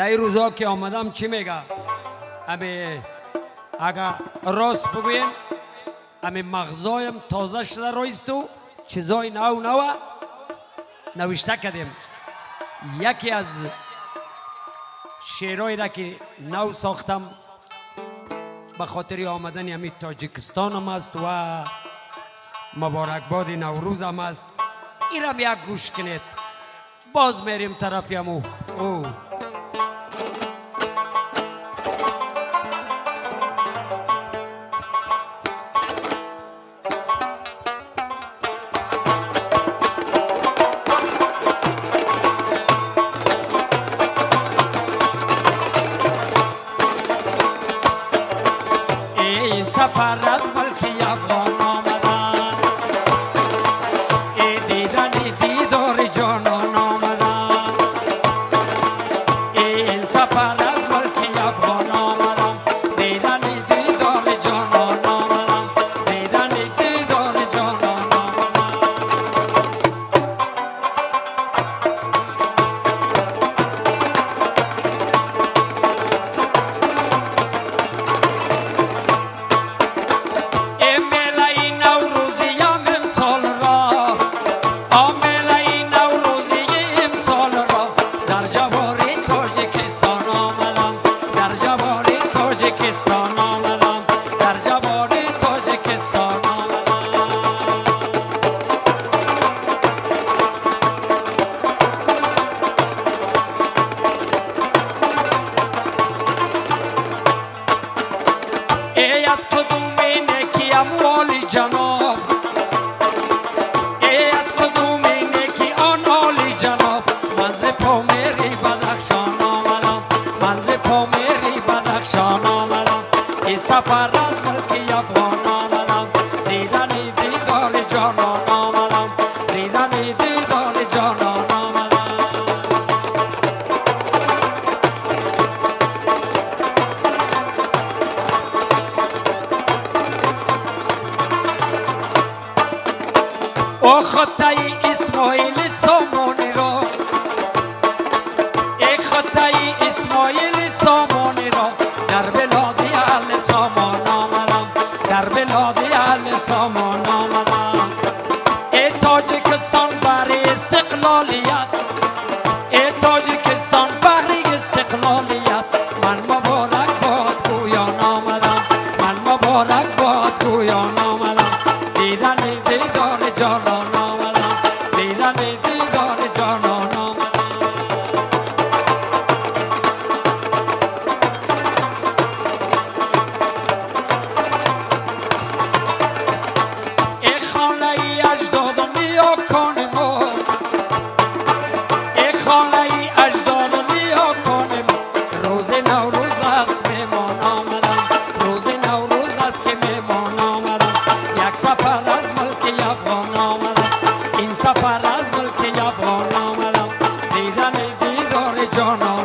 این روزا که آمدم چی میگه؟ امی اگه راست بگویم امی مغزایم تازه شده رویستو چیزای نو نوشته کردیم. یکی از شعرهایی را که نو ساختم به خاطر آمدن امی تاجیکستان هم است و مبارکباد نوروز هم است. ایرم یک گوش کنید، باز میریم طرفی همو. این سفر از ملکی افغان آمدن، ای دیدن دیدار جانان آمدن. این سفر از ملکی افغان آمدن، دیدن دیدار جانان آمدن، دیدن دیدار جانان آمدن. ای از کدوم نکی اموالی جناب، ای از کدوم نکی آن عالی جناب. من ز پامیری بدخشان آمدم، من ز پامیری بدخشان آمدم. این سفر از ملکی افغان آمدم، دیدن دیدار جانان آمدم، دیدن دیدار جانان آمدم. او خطای اسماعیل سامانی را، ای خطای اسماعیل سامانی را، در بلاد اهل سامان آمدم، در بلاد اهل سامان آمدم. ای تاجیکستان برای استقلالیت، ای تاجیکستان برای استقلالیت. من مبارک باد گویان آمدم، من مبارک باد گویان آمدم. دیدن دیدار جانان آمدم، دیدن دیدار جانان آمدم. ای خانه ای اجداد و نیاکان ما، ای خانه ای اجداد و نیاکان ما. روز نوروز است میمان آمدم، روز نوروز است که میمان آمدم. یک سفر از ملک افغان آمدم، این سفر از ملک افغان آمدم. دیدن دیدار جانان